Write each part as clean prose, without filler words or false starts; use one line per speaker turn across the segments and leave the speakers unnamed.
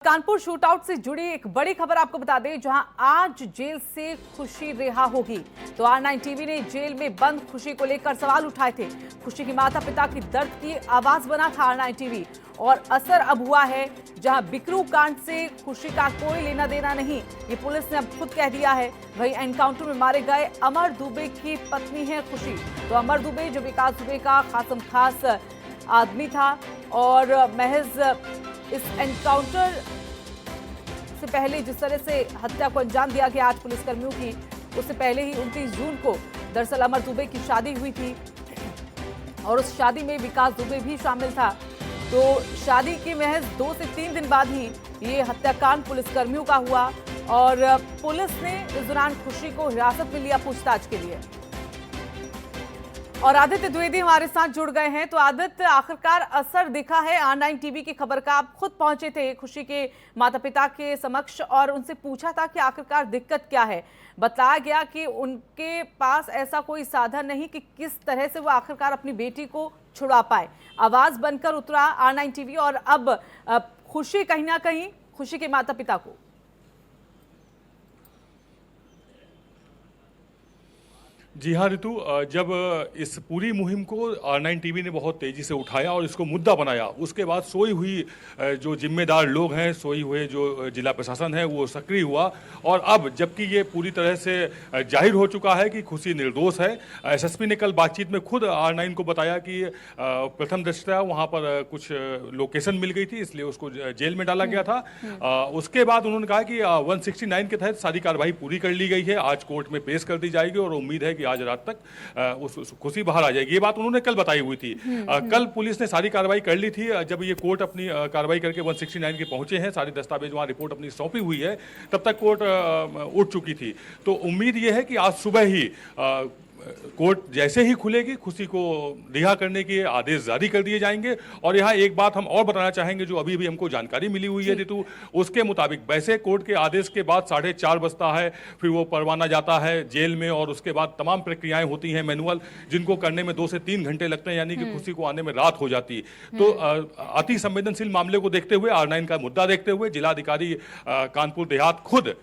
Kanpur shootout से जुड़ी एक बड़ी खबर आपको बता दें, जहां आज जेल से खुशी रिहा होगी। तो R9 टीवी ने जेल में बंद खुशी को लेकर सवाल उठाए थे। खुशी के माता पिता की दर्द की आवाज बना था R9 टीवी, और असर अब हुआ है। जहां बिकरू कांड से खुशी का कोई लेना देना नहीं, ये पुलिस ने अब खुद कह दिया है। वहीं एनकाउंटर में मारे गए अमर दुबे की पत्नी है खुशी। तो अमर दुबे जो विकास दुबे का खासम खास आदमी था, और महज इस एनकाउंटर से पहले जिस तरह से हत्या को अंजाम दिया गया आज पुलिसकर्मियों की, उससे पहले ही 29 जून को दरअसल अमर दुबे की शादी हुई थी, और उस शादी में विकास दुबे भी शामिल था। तो शादी के महज 2 से 3 दिन बाद ही ये हत्याकांड पुलिसकर्मियों का हुआ, और पुलिस ने इस दौरान खुशी को हिरासत में लिया पूछताछ के लिए। और आदित्य द्विवेदी हमारे साथ जुड़ गए हैं। तो आदित्य, आखिरकार असर दिखा है R9 टीवी की खबर का। आप खुद पहुंचे थे खुशी के माता पिता के समक्ष और उनसे पूछा था कि आखिरकार दिक्कत क्या है। बताया गया कि उनके पास ऐसा कोई साधन नहीं कि किस तरह से वो आखिरकार अपनी बेटी को छुड़ा पाए। आवाज बनकर उतरा R9 टीवी, और अब खुशी कहीं ना कहीं खुशी के माता पिता को।
जी हाँ ऋतु, जब इस पूरी मुहिम को R9 टीवी ने बहुत तेज़ी से उठाया और इसको मुद्दा बनाया, उसके बाद सोई हुई जो जिम्मेदार लोग हैं, सोई हुए जो जिला प्रशासन है, वो सक्रिय हुआ। और अब जबकि ये पूरी तरह से जाहिर हो चुका है कि खुशी निर्दोष है, एसएसपी ने कल बातचीत में खुद R9 को बताया कि प्रथम दृष्टया वहाँ पर कुछ लोकेशन मिल गई थी, इसलिए उसको जेल में डाला गया था। उसके बाद उन्होंने कहा कि 169 के तहत सारी कार्रवाई पूरी कर ली गई है, आज कोर्ट में पेश कर दी जाएगी और उम्मीद है कि आज रात तक उस खुशी बाहर आ जाएगी। ये बात उन्होंने कल बताई हुई थी। कल पुलिस ने सारी कार्रवाई कर ली थी। जब ये कोर्ट अपनी कार्रवाई करके 169 के पहुंचे हैं, सारी दस्तावेज वहां रिपोर्ट अपनी सौंपी हुई है, तब तक कोर्ट उठ चुकी थी। तो उम्मीद ये है कि आज सुबह ही कोर्ट जैसे ही खुलेगी, खुशी को रिहा करने के आदेश जारी कर दिए जाएंगे। और यहाँ एक बात हम और बताना चाहेंगे, जो अभी भी हमको जानकारी मिली हुई है ऋतु, उसके मुताबिक वैसे कोर्ट के आदेश के बाद 4:30 बजता है, फिर वो परवाना जाता है जेल में, और उसके बाद तमाम प्रक्रियाएं होती हैं मैनुअल, जिनको करने में 2 से 3 घंटे लगते हैं, यानी कि खुशी को आने में रात हो जाती। तो अति संवेदनशील मामले को देखते हुए, R9 का मुद्दा देखते हुए, जिलाधिकारी कानपुर देहात खुद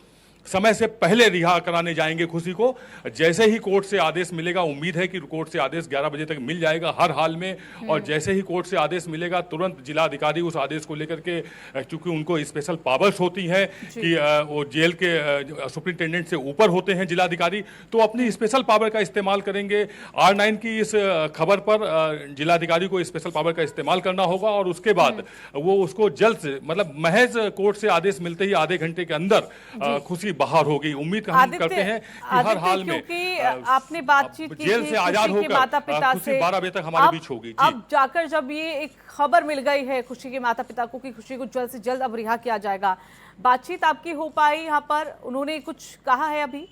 समय से पहले रिहा कराने जाएंगे खुशी को। जैसे ही कोर्ट से आदेश मिलेगा, उम्मीद है कि कोर्ट से आदेश 11 बजे तक मिल जाएगा हर हाल में, और जैसे ही कोर्ट से आदेश मिलेगा, तुरंत जिलाधिकारी उस आदेश को लेकर के, चूंकि उनको स्पेशल पावर्स होती हैं कि वो जेल के सुप्रिंटेंडेंट से ऊपर होते हैं जिलाधिकारी, तो अपनी स्पेशल पावर का इस्तेमाल करेंगे। R9 की इस खबर पर जिलाधिकारी को स्पेशल पावर का इस्तेमाल करना होगा, और उसके बाद वो उसको जल्द से, मतलब महज कोर्ट से आदेश मिलते ही आधे घंटे के अंदर खुशी बाहर होगी। उम्मीद हम करते हैं कि हर हाल में,
क्योंकि आपने बातचीत की
जेल से आजाद होकर
माता पिता
से 12 बजे तक हमारे बीच होगी।
अब जाकर जब ये एक खबर मिल गई है खुशी के माता पिता को कि खुशी को जल्द से जल्द अब रिहा किया जाएगा, बातचीत आपकी हो पाई यहाँ पर? उन्होंने कुछ कहा है अभी?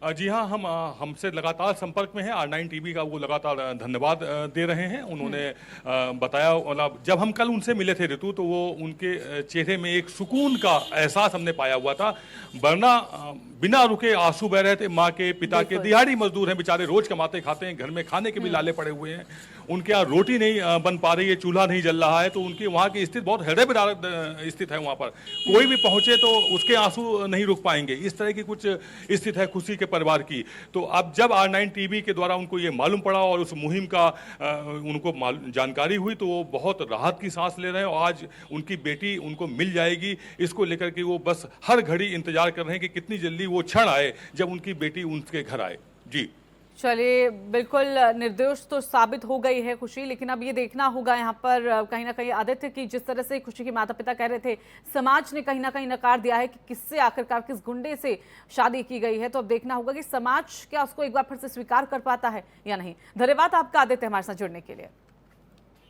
जी हाँ, हम हमसे लगातार संपर्क में हैं। R9 टीवी का वो लगातार धन्यवाद दे रहे हैं। उन्होंने बताया, मतलब जब हम कल उनसे मिले थे ऋतु, तो वो उनके चेहरे में एक सुकून का एहसास हमने पाया हुआ था, वरना बिना रुके आंसू बह रहे थे। माँ के, पिता के, दिहाड़ी मजदूर हैं बेचारे, रोज कमाते खाते हैं, घर में खाने के भी लाले पड़े हुए हैं, उनके यहाँ रोटी नहीं बन पा रही है, चूल्हा नहीं जल रहा है, तो उनकी वहाँ की स्थिति बहुत हृदय विदारक स्थित है। वहाँ पर कोई भी पहुंचे तो उसके आंसू नहीं रुक पाएंगे, इस तरह की कुछ स्थिति है खुशी के परिवार की। तो अब जब R9 टीवी के द्वारा उनको ये मालूम पड़ा और उस मुहिम का उनको जानकारी हुई, तो वो बहुत राहत की सांस ले रहे हैं, और आज उनकी बेटी उनको मिल जाएगी, इसको लेकर के वो बस हर घड़ी इंतजार कर रहे हैं कि कितनी जल्दी वो क्षण आए जब उनकी बेटी उनके घर आए। जी
चलिए, बिल्कुल निर्दोष तो साबित हो गई है खुशी, लेकिन अब ये देखना होगा यहाँ पर कहीं ना कहीं आदित्य की, जिस तरह से खुशी के माता पिता कह रहे थे, समाज ने कहीं ना कहीं नकार दिया है कि किससे आखिरकार किस गुंडे से शादी की गई है। तो अब देखना होगा कि समाज क्या उसको एक बार फिर से स्वीकार कर पाता है या नहीं। धन्यवाद आपका आदित्य हमारे साथ जुड़ने के लिए।